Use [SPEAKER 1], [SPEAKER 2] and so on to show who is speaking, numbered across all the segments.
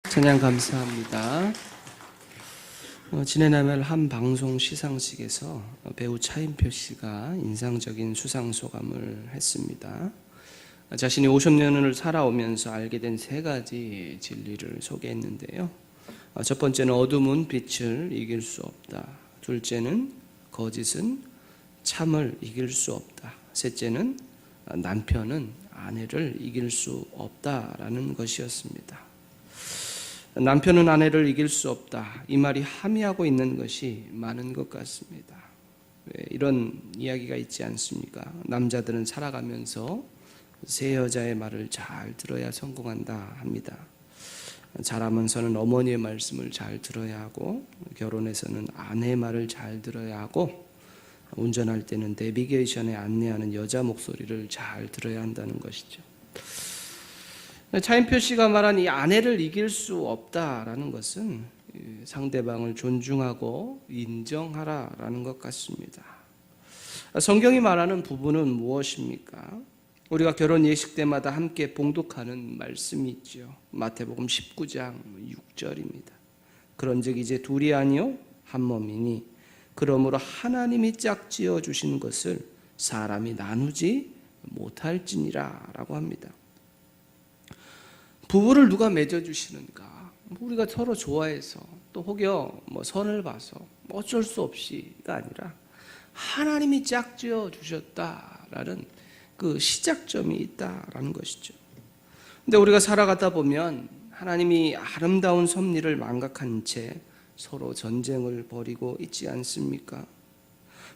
[SPEAKER 1] 찬양 감사합니다. 지난날 한 방송 시상식에서 배우 차인표 씨가 인상적인 수상 소감을 했습니다. 자신이 50년을 살아오면서 알게 된 세 가지 진리를 소개했는데요. 첫 번째는 어둠은 빛을 이길 수 없다. 둘째는 거짓은 참을 이길 수 없다. 셋째는 남편은 아내를 이길 수 없다라는 것이었습니다. 남편은 아내를 이길 수 없다. 이 말이 함의하고 있는 것이 많은 것 같습니다. 이런 이야기가 있지 않습니까? 남자들은 살아가면서 새 여자의 말을 잘 들어야 성공한다 합니다. 자라면서는 어머니의 말씀을 잘 들어야 하고, 결혼해서는 아내의 말을 잘 들어야 하고, 운전할 때는 내비게이션에 안내하는 여자 목소리를 잘 들어야 한다는 것이죠. 차인표 씨가 말한 이 아내를 이길 수 없다라는 것은 상대방을 존중하고 인정하라라는 것 같습니다. 성경이 말하는 부부는 무엇입니까? 우리가 결혼 예식 때마다 함께 봉독하는 말씀이 있죠. 마태복음 19장 6절입니다. 그런즉 이제 둘이 아니요 한 몸이니 그러므로 하나님이 짝지어 주신 것을 사람이 나누지 못할지니라 라고 합니다. 부부를 누가 맺어주시는가? 우리가 서로 좋아해서 또 혹여 선을 봐서 어쩔 수 없이가 아니라 하나님이 짝지어 주셨다라는 그 시작점이 있다라는 것이죠. 근데 우리가 살아가다 보면 하나님이 아름다운 섭리를 망각한 채 서로 전쟁을 벌이고 있지 않습니까?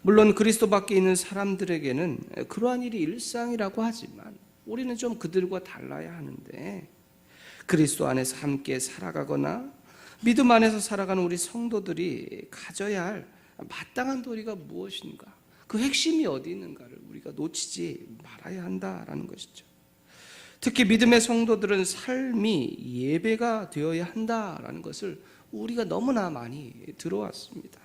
[SPEAKER 1] 물론 그리스도 밖에 있는 사람들에게는 그러한 일이 일상이라고 하지만 우리는 좀 그들과 달라야 하는데, 그리스도 안에서 함께 살아가거나 믿음 안에서 살아가는 우리 성도들이 가져야 할 마땅한 도리가 무엇인가, 그 핵심이 어디 있는가를 우리가 놓치지 말아야 한다라는 것이죠. 특히 믿음의 성도들은 삶이 예배가 되어야 한다라는 것을 우리가 너무나 많이 들어왔습니다.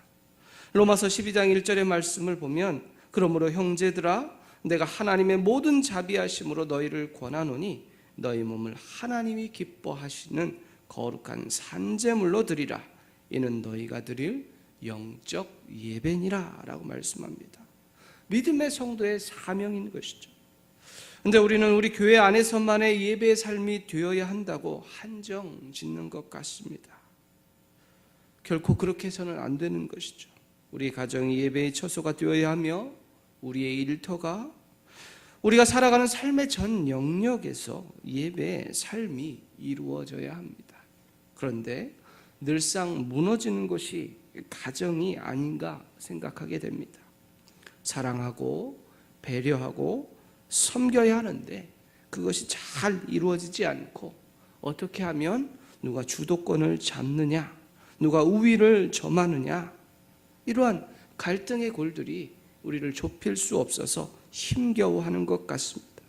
[SPEAKER 1] 로마서 12장 1절의 말씀을 보면, 그러므로 형제들아 내가 하나님의 모든 자비하심으로 너희를 권하노니 너희 몸을 하나님이 기뻐하시는 거룩한 산제물로 드리라. 이는 너희가 드릴 영적 예배니라 라고 말씀합니다. 믿음의 성도의 사명인 것이죠. 그런데 우리는 우리 교회 안에서만의 예배의 삶이 되어야 한다고 한정 짓는 것 같습니다. 결코 그렇게 해서는 안 되는 것이죠. 우리 가정이 예배의 처소가 되어야 하며 우리의 일터가, 우리가 살아가는 삶의 전 영역에서 예배의 삶이 이루어져야 합니다. 그런데 늘상 무너지는 것이 가정이 아닌가 생각하게 됩니다. 사랑하고 배려하고 섬겨야 하는데 그것이 잘 이루어지지 않고, 어떻게 하면 누가 주도권을 잡느냐, 누가 우위를 점하느냐, 이러한 갈등의 골들이 우리를 좁힐 수 없어서 힘겨워하는 것 같습니다.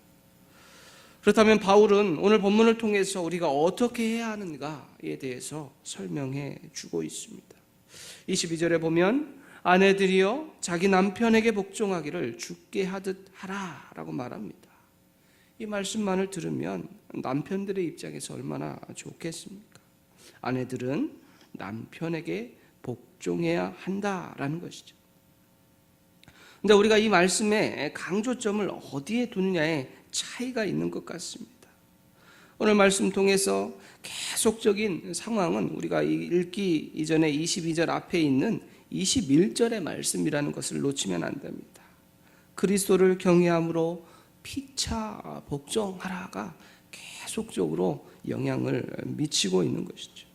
[SPEAKER 1] 그렇다면 바울은 오늘 본문을 통해서 우리가 어떻게 해야 하는가에 대해서 설명해 주고 있습니다. 22절에 보면 아내들이여 자기 남편에게 복종하기를 주께 하듯 하라 라고 말합니다. 이 말씀만을 들으면 남편들의 입장에서 얼마나 좋겠습니까? 아내들은 남편에게 복종해야 한다라는 것이죠. 근데 우리가 이 말씀의 강조점을 어디에 두느냐에 차이가 있는 것 같습니다. 오늘 말씀 통해서 계속적인 상황은 우리가 읽기 이전에 22절 앞에 있는 21절의 말씀이라는 것을 놓치면 안 됩니다. 그리스도를 경외함으로 피차 복종하라가 계속적으로 영향을 미치고 있는 것이죠.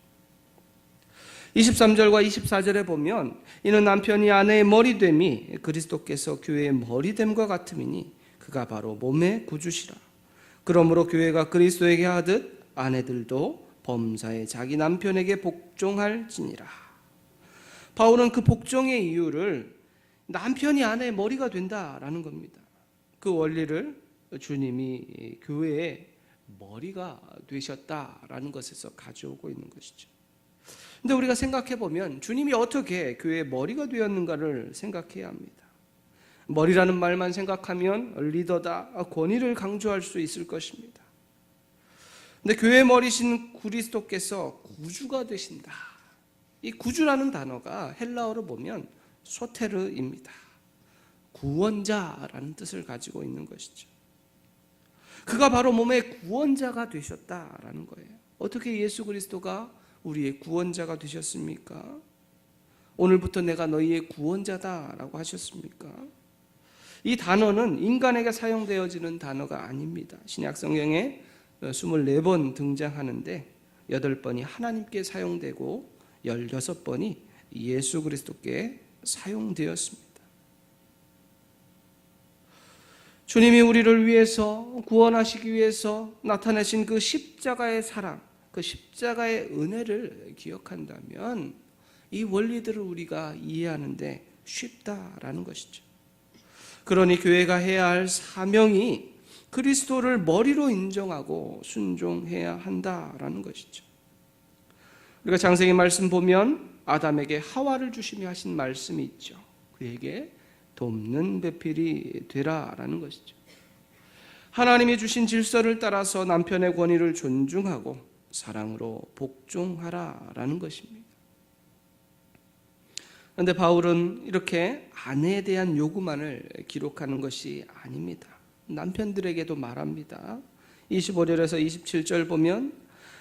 [SPEAKER 1] 23절과 24절에 보면 이는 남편이 아내의 머리됨이 그리스도께서 교회의 머리됨과 같음이니 그가 바로 몸의 구주시라. 그러므로 교회가 그리스도에게 하듯 아내들도 범사에 자기 남편에게 복종할지니라. 바울은 그 복종의 이유를 남편이 아내의 머리가 된다라는 겁니다. 그 원리를 주님이 교회의 머리가 되셨다라는 것에서 가져오고 있는 것이죠. 근데 우리가 생각해 보면 주님이 어떻게 교회의 머리가 되었는가를 생각해야 합니다. 머리라는 말만 생각하면 리더다, 권위를 강조할 수 있을 것입니다. 근데 교회 머리신 그리스도께서 구주가 되신다. 이 구주라는 단어가 헬라어로 보면 소테르입니다. 구원자라는 뜻을 가지고 있는 것이죠. 그가 바로 몸의 구원자가 되셨다라는 거예요. 어떻게 예수 그리스도가 우리의 구원자가 되셨습니까? 오늘부터 내가 너희의 구원자다라고 하셨습니까? 이 단어는 인간에게 사용되어지는 단어가 아닙니다. 신약 성경에 24번 등장하는데 8번이 하나님께 사용되고 16번이 예수 그리스도께 사용되었습니다. 주님이 우리를 위해서 구원하시기 위해서 나타내신 그 십자가의 사랑, 그 십자가의 은혜를 기억한다면 이 원리들을 우리가 이해하는데 쉽다라는 것이죠. 그러니 교회가 해야 할 사명이 그리스도를 머리로 인정하고 순종해야 한다라는 것이죠. 우리가 창세기 말씀 보면 아담에게 하와를 주시며 하신 말씀이 있죠. 그에게 돕는 배필이 되라라는 것이죠. 하나님이 주신 질서를 따라서 남편의 권위를 존중하고 사랑으로 복종하라라는 것입니다. 그런데 바울은 이렇게 아내에 대한 요구만을 기록하는 것이 아닙니다. 남편들에게도 말합니다. 25절에서 27절 보면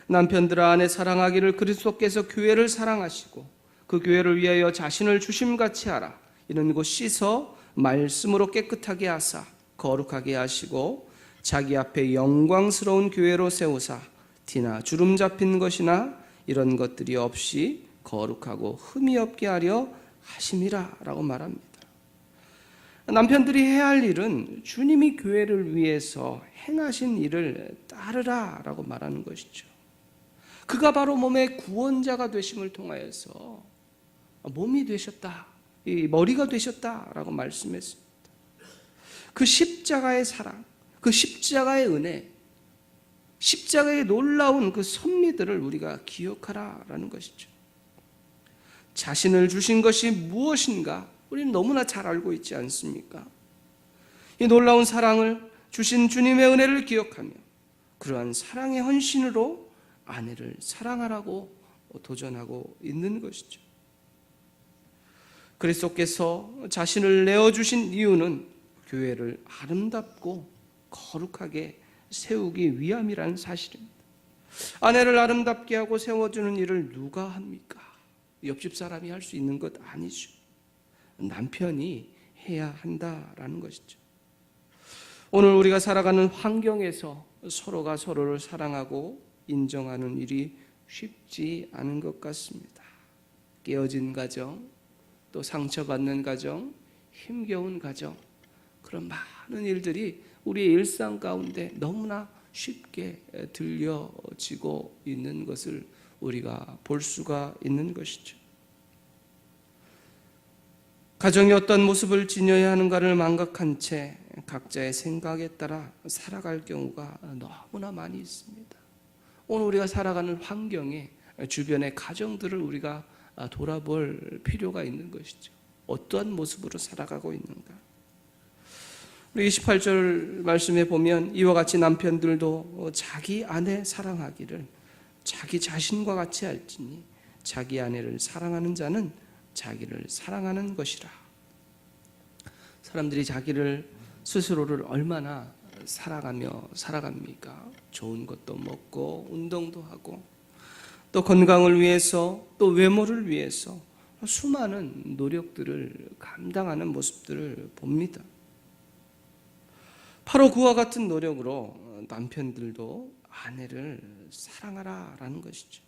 [SPEAKER 1] 남편들아 아내 사랑하기를 그리스도께서 교회를 사랑하시고 그 교회를 위하여 자신을 주심같이 하라. 이는 곧 씻어 말씀으로 깨끗하게 하사 거룩하게 하시고 자기 앞에 영광스러운 교회로 세우사 티나 주름 잡힌 것이나 이런 것들이 없이 거룩하고 흠이 없게 하려 하심이라 라고 말합니다. 남편들이 해야 할 일은 주님이 교회를 위해서 행하신 일을 따르라 라고 말하는 것이죠. 그가 바로 몸의 구원자가 되심을 통하여서 몸이 되셨다, 이 머리가 되셨다라고 말씀했습니다. 그 십자가의 사랑, 그 십자가의 은혜, 십자가의 놀라운 그 섭리들을 우리가 기억하라라는 것이죠. 자신을 주신 것이 무엇인가 우리는 너무나 잘 알고 있지 않습니까? 이 놀라운 사랑을 주신 주님의 은혜를 기억하며 그러한 사랑의 헌신으로 아내를 사랑하라고 도전하고 있는 것이죠. 그리스도께서 자신을 내어주신 이유는 교회를 아름답고 거룩하게 세우기 위함이라는 사실입니다. 아내를 아름답게 하고 세워주는 일을 누가 합니까? 옆집 사람이 할 수 있는 것 아니죠. 남편이 해야 한다라는 것이죠. 오늘 우리가 살아가는 환경에서 서로가 서로를 사랑하고 인정하는 일이 쉽지 않은 것 같습니다. 깨어진 가정, 또 상처받는 가정, 힘겨운 가정, 그런 많은 일들이 우리의 일상 가운데 너무나 쉽게 들려지고 있는 것을 우리가 볼 수가 있는 것이죠. 가정이 어떤 모습을 지녀야 하는가를 망각한 채 각자의 생각에 따라 살아갈 경우가 너무나 많이 있습니다. 오늘 우리가 살아가는 환경에 주변의 가정들을 우리가 돌아볼 필요가 있는 것이죠. 어떠한 모습으로 살아가고 있는가? 우리 28절 말씀에 보면 이와 같이 남편들도 자기 아내 사랑하기를 자기 자신과 같이 할지니 자기 아내를 사랑하는 자는 자기를 사랑하는 것이라. 사람들이 자기를 스스로를 얼마나 사랑하며 살아갑니까? 좋은 것도 먹고 운동도 하고 또 건강을 위해서 또 외모를 위해서 수많은 노력들을 감당하는 모습들을 봅니다. 바로 그와 같은 노력으로 남편들도 아내를 사랑하라라는 것이죠.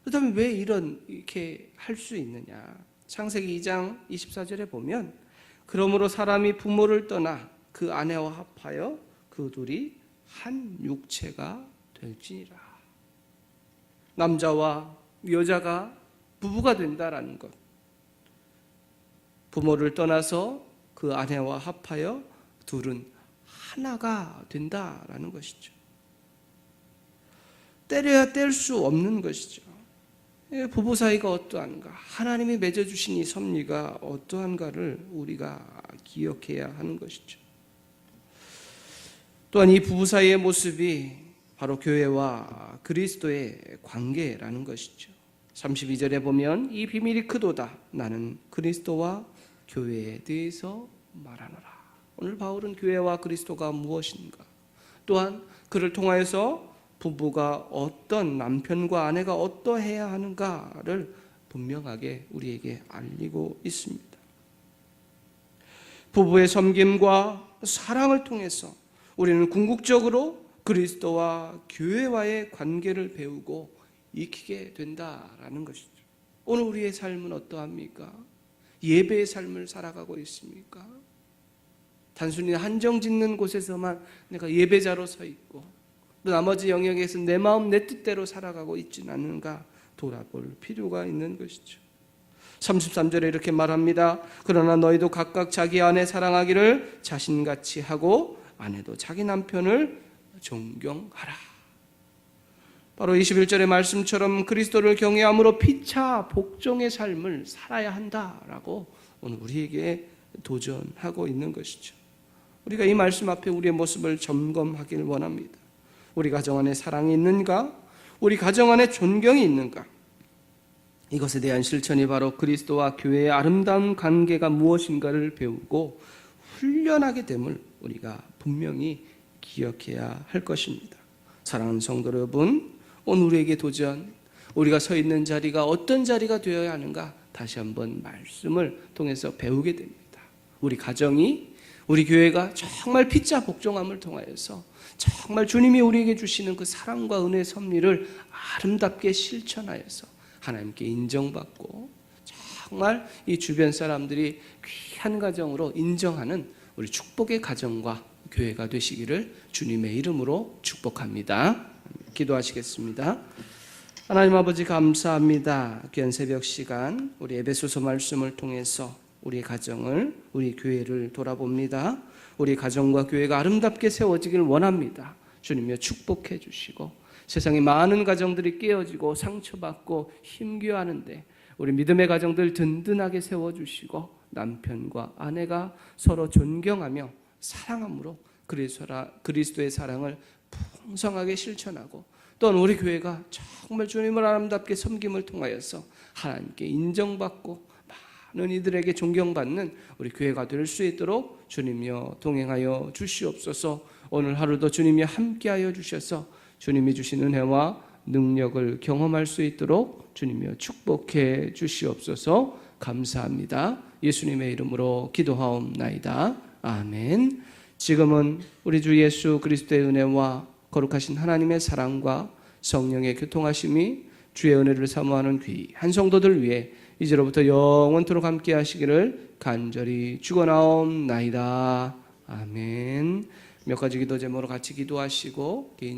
[SPEAKER 1] 그렇다면 왜 이렇게 할 수 있느냐? 창세기 2장 24절에 보면 그러므로 사람이 부모를 떠나 그 아내와 합하여 그 둘이 한 육체가 될지니라. 남자와 여자가 부부가 된다라는 것, 부모를 떠나서 그 아내와 합하여 둘은 하나가 된다라는 것이죠. 때려야 뗄 수 없는 것이죠. 부부 사이가 어떠한가, 하나님이 맺어주신 이 섭리가 어떠한가를 우리가 기억해야 하는 것이죠. 또한 이 부부 사이의 모습이 바로 교회와 그리스도의 관계라는 것이죠. 32절에 보면 이 비밀이 크도다. 나는 그리스도와 교회에 대해서 말하노라. 오늘 바울은 교회와 그리스도가 무엇인가, 또한 그를 통하여서 부부가 어떤, 남편과 아내가 어떠해야 하는가를 분명하게 우리에게 알리고 있습니다. 부부의 섬김과 사랑을 통해서 우리는 궁극적으로 그리스도와 교회와의 관계를 배우고 익히게 된다라는 것이죠. 오늘 우리의 삶은 어떠합니까? 예배의 삶을 살아가고 있습니까? 단순히 한정 짓는 곳에서만 내가 예배자로 서 있고 또 나머지 영역에서 내 마음 내 뜻대로 살아가고 있지는 않은가 돌아볼 필요가 있는 것이죠. 33절에 이렇게 말합니다. 그러나 너희도 각각 자기 아내 사랑하기를 자신같이 하고 아내도 자기 남편을 존경하라. 바로 21절의 말씀처럼 그리스도를 경외함으로 피차 복종의 삶을 살아야 한다라고 오늘 우리에게 도전하고 있는 것이죠. 우리가 이 말씀 앞에 우리의 모습을 점검하길 원합니다. 우리 가정 안에 사랑이 있는가? 우리 가정 안에 존경이 있는가? 이것에 대한 실천이 바로 그리스도와 교회의 아름다운 관계가 무엇인가를 배우고 훈련하게 됨을 우리가 분명히 기억해야 할 것입니다. 사랑하는 성도 여러분, 오늘 우리에게 도전, 우리가 서 있는 자리가 어떤 자리가 되어야 하는가 다시 한번 말씀을 통해서 배우게 됩니다. 우리 가정이, 우리 교회가 정말 피차 복종함을 통하여서 정말 주님이 우리에게 주시는 그 사랑과 은혜의 섭리를 아름답게 실천하여서 하나님께 인정받고 정말 이 주변 사람들이 귀한 가정으로 인정하는 우리 축복의 가정과 교회가 되시기를 주님의 이름으로 축복합니다. 기도하시겠습니다. 하나님 아버지 감사합니다. 귀한 새벽 시간 우리 에베소서 말씀을 통해서 우리 가정을, 우리 교회를 돌아봅니다. 우리 가정과 교회가 아름답게 세워지길 원합니다. 주님이여 축복해 주시고 세상에 많은 가정들이 깨어지고 상처받고 힘겨워하는데 우리 믿음의 가정들 든든하게 세워주시고 남편과 아내가 서로 존경하며 사랑함으로 그리스도의 사랑을 풍성하게 실천하고 또한 우리 교회가 정말 주님을 아름답게 섬김을 통하여서 하나님께 인정받고 많은 이들에게 존경받는 우리 교회가 될 수 있도록 주님이여 동행하여 주시옵소서. 오늘 하루도 주님이 함께하여 주셔서 주님이 주신 은혜와 능력을 경험할 수 있도록 주님이여 축복해 주시옵소서. 감사합니다. 예수님의 이름으로 기도하옵나이다. 아멘. 지금은 우리 주 예수 그리스도의 은혜와 거룩하신 하나님의 사랑과 성령의 교통하심이 주의 은혜를 사모하는 귀한 성도들 위해 이제로부터 영원토록 함께 하시기를 간절히 축원하옵나이다. 아멘. 몇 가지 기도 제목으로 같이 기도하시고 개인